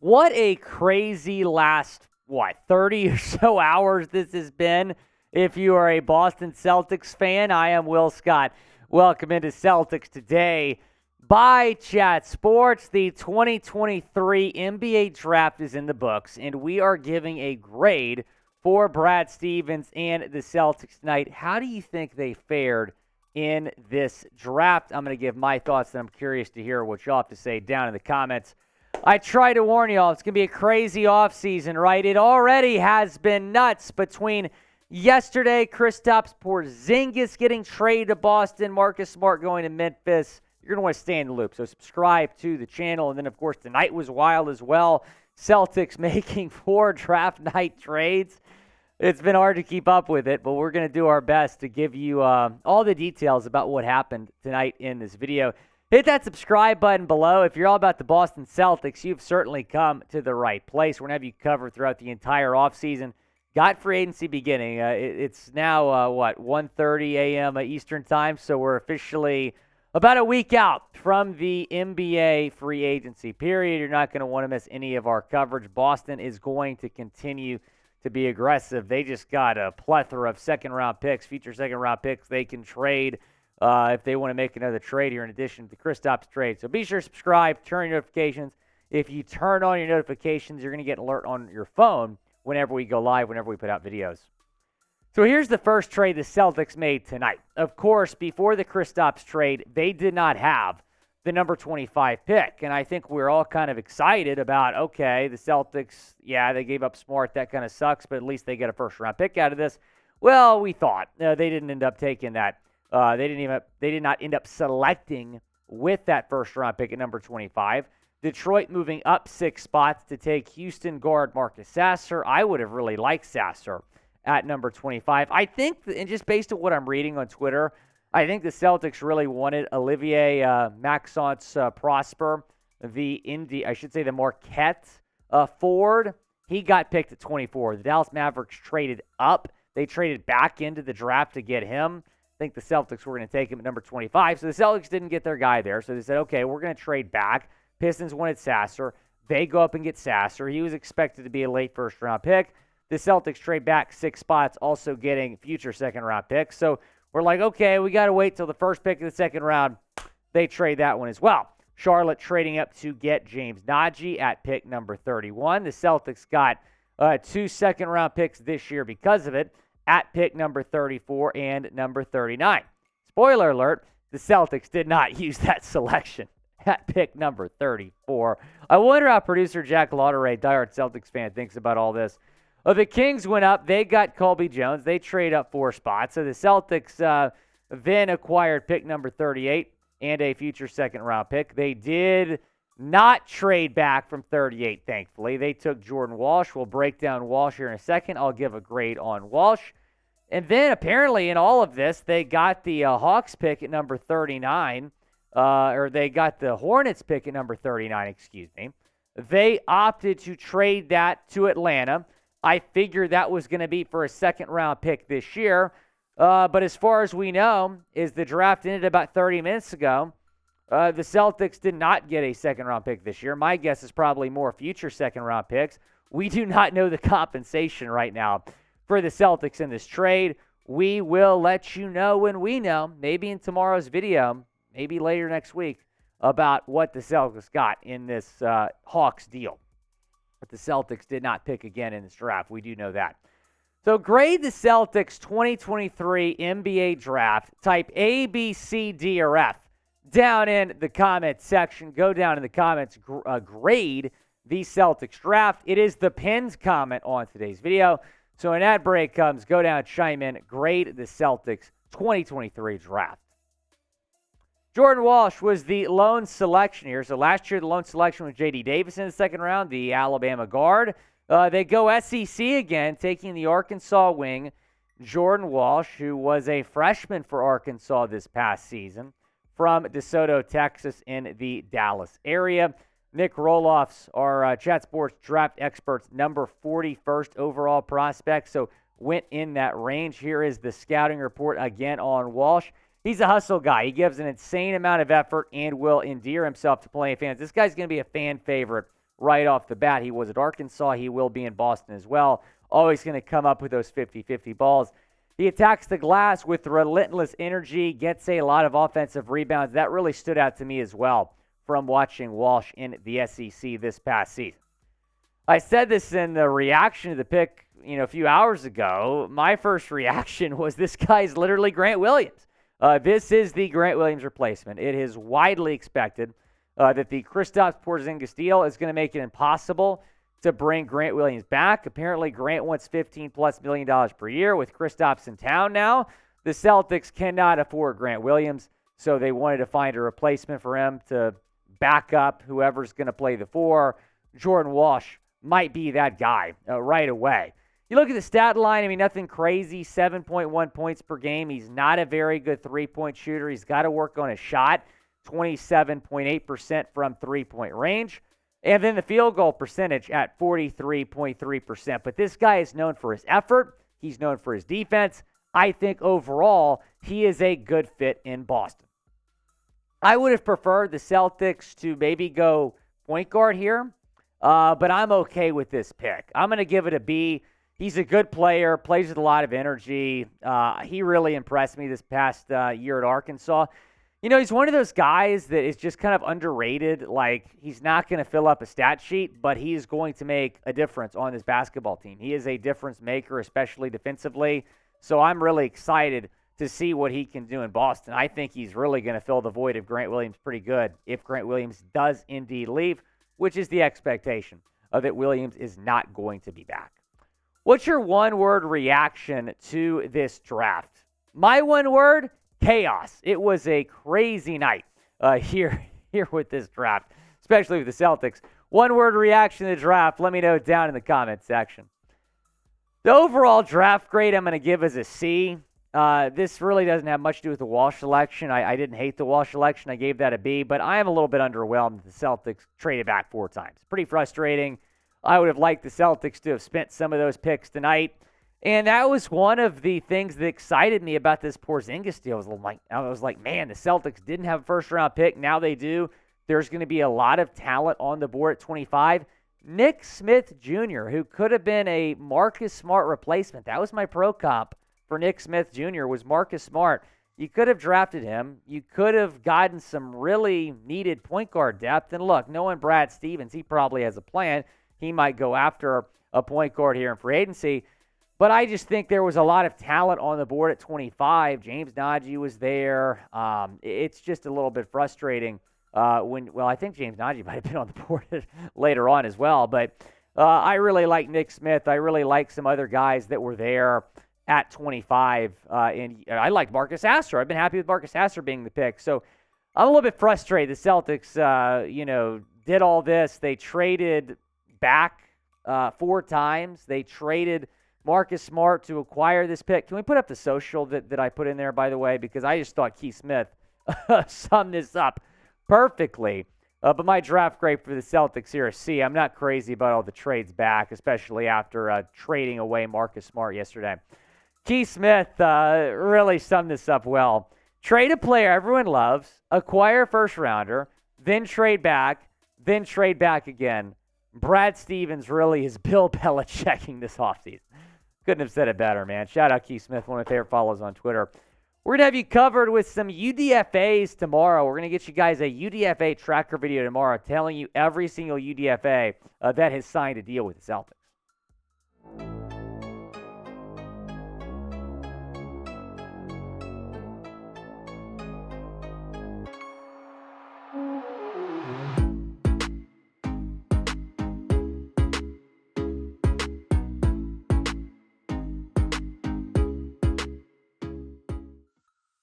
What a crazy last, 30 or so hours this has been. If you are a Boston Celtics fan, I am Will Scott. Welcome into Celtics Today by Chat Sports. The 2023 NBA Draft is in the books, and we are giving a grade for Brad Stevens and the Celtics tonight. How do you think they fared in this draft? I'm going to give my thoughts, and I'm curious to hear what y'all have to say down in the comments. I try to warn y'all, it's going to be a crazy offseason, right? It already has been nuts between yesterday, Kristaps Porzingis getting traded to Boston, Marcus Smart going to Memphis. You're going to want to stay in the loop, so subscribe to the channel. And then, of course, tonight was wild as well. Celtics making 4 draft night trades. It's been hard to keep up with it, but we're going to do our best to give you all the details about what happened tonight in this video. Hit that subscribe button below. If you're all about the Boston Celtics, you've certainly come to the right place. We're going to have you covered throughout the entire offseason. Got free agency beginning. It's now, 1:30 a.m. Eastern time, so we're officially about a week out from the NBA free agency period. You're not going to want to miss any of our coverage. Boston is going to continue to be aggressive. They just got a plethora of second-round picks, future second-round picks they can trade if they want to make another trade here in addition to the Kristaps trade. So be sure to subscribe, turn your notifications. If you turn on your notifications, you're going to get an alert on your phone whenever we go live, whenever we put out videos. So here's the first trade the Celtics made tonight. Of course, before the Kristaps trade, they did not have the number 25 pick. And I think we're all kind of excited about, okay, the Celtics, yeah, they gave up Smart. That kind of sucks, but at least they get a first-round pick out of this. Well, we thought. They didn't end up taking that. They did not end up selecting with that first-round pick at number 25. Detroit moving up 6 spots to take Houston guard Marcus Sasser. I would have really liked Sasser at number 25. I think, and just based on what I'm reading on Twitter, I think the Celtics really wanted Olivier Maxence Prosper, the Marquette forward. He got picked at 24. The Dallas Mavericks traded up. They traded back into the draft to get him. I think the Celtics were going to take him at number 25. So the Celtics didn't get their guy there. So they said, okay, we're going to trade back. Pistons wanted Sasser. They go up and get Sasser. He was expected to be a late first-round pick. The Celtics trade back 6 spots, also getting future second-round picks. So we're like, okay, we got to wait till the first pick of the second round. They trade that one as well. Charlotte trading up to get James Nagy at pick number 31. The Celtics got 2 second-round picks this year because of it, at pick number 34 and number 39. Spoiler alert, the Celtics did not use that selection at pick number 34. I wonder how producer Jack Lauderay, diehard Celtics fan, thinks about all this. The Kings went up. They got Colby Jones. They trade up 4 spots. So the Celtics then acquired pick number 38 and a future second-round pick. They did not trade back from 38, thankfully. They took Jordan Walsh. We'll break down Walsh here in a second. I'll give a grade on Walsh. And then apparently in all of this, they got the Hawks pick at number 39, or they got the Hornets pick at number 39, excuse me. They opted to trade that to Atlanta. I figured that was going to be for a second-round pick this year. But as far as we know, is the draft ended about 30 minutes ago. The Celtics did not get a second-round pick this year. My guess is probably more future second-round picks. We do not know the compensation right now for the Celtics in this trade. We will let you know when we know, maybe in tomorrow's video, maybe later next week, about what the Celtics got in this Hawks deal. But the Celtics did not pick again in this draft. We do know that. So grade the Celtics 2023 NBA draft. Type A, B, C, D, or F down in the comments section. Go down in the comments. Grade the Celtics draft. It is the pinned comment on today's video. So when ad break comes, go down, chime in, grade the Celtics 2023 draft. Jordan Walsh was the lone selection here. So last year, the lone selection was J.D. Davis in the second round, the Alabama guard. They go SEC again, taking the Arkansas wing, Jordan Walsh, who was a freshman for Arkansas this past season, from DeSoto, Texas, in the Dallas area. Nick Roloff's our Chat Sports draft experts, number 41st overall prospect, so went in that range. Here is the scouting report again on Walsh. He's a hustle guy. He gives an insane amount of effort and will endear himself to plenty of fans. This guy's going to be a fan favorite right off the bat. He was at Arkansas. He will be in Boston as well. Always going to come up with those 50-50 balls. He attacks the glass with relentless energy, gets a lot of offensive rebounds. That really stood out to me as well from watching Walsh in the SEC this past season. I said this in the reaction to the pick, a few hours ago. My first reaction was this guy's literally Grant Williams. This is the Grant Williams replacement. It is widely expected that the Kristaps Porzingis deal is going to make it impossible to bring Grant Williams back. Apparently, Grant wants $15+ million per year. With Kristaps in town now, the Celtics cannot afford Grant Williams, so they wanted to find a replacement for him to back up whoever's going to play the four. Jordan Walsh might be that guy right away. You look at the stat line, nothing crazy, 7.1 points per game. He's not a very good three-point shooter. He's got to work on his shot, 27.8% from three-point range. And then the field goal percentage at 43.3%. But this guy is known for his effort. He's known for his defense. I think overall, he is a good fit in Boston. I would have preferred the Celtics to maybe go point guard here, but I'm okay with this pick. I'm going to give it a B. He's a good player, plays with a lot of energy. He really impressed me this past year at Arkansas. He's one of those guys that is just kind of underrated. Like, he's not going to fill up a stat sheet, but he's going to make a difference on this basketball team. He is a difference maker, especially defensively. So I'm really excited to see what he can do in Boston. I think he's really going to fill the void of Grant Williams pretty good if Grant Williams does indeed leave, which is the expectation that Williams is not going to be back. What's your one-word reaction to this draft? My one word, chaos. It was a crazy night here with this draft, especially with the Celtics. One-word reaction to the draft, let me know down in the comments section. The overall draft grade I'm going to give is a C. This really doesn't have much to do with the Walsh selection. I didn't hate the Walsh selection. I gave that a B, but I am a little bit underwhelmed that the Celtics traded back 4 times. Pretty frustrating. I would have liked the Celtics to have spent some of those picks tonight. And that was one of the things that excited me about this Porzingis deal. I was like, man, the Celtics didn't have a first-round pick. Now they do. There's going to be a lot of talent on the board at 25. Nick Smith Jr., who could have been a Marcus Smart replacement. That was my pro comp for Nick Smith Jr., was Marcus Smart. You could have drafted him. You could have gotten some really needed point guard depth. And look, knowing Brad Stevens, he probably has a plan. He might go after a point guard here in free agency. But I just think there was a lot of talent on the board at 25. James Nagy was there. It's just a little bit frustrating I think James Nagy might have been on the board later on as well. But I really like Nick Smith. I really like some other guys that were there at 25. And I like Marcus Astor. I've been happy with Marcus Astor being the pick. So I'm a little bit frustrated. The Celtics, did all this. They traded back 4 times. They traded Marcus Smart to acquire this pick. Can we put up the social that I put in there, by the way? Because I just thought Keith Smith summed this up perfectly. But my draft grade for the Celtics here is C. I'm not crazy about all the trades back, especially after trading away Marcus Smart yesterday. Keith Smith really summed this up well. Trade a player everyone loves, acquire a first-rounder, then trade back again. Brad Stevens really is Bill Belichicking this offseason. Couldn't have said it better, man. Shout out Keith Smith, one of my favorite follows on Twitter. We're going to have you covered with some UDFAs tomorrow. We're going to get you guys a UDFA tracker video tomorrow telling you every single UDFA that has signed a deal with the Celtics.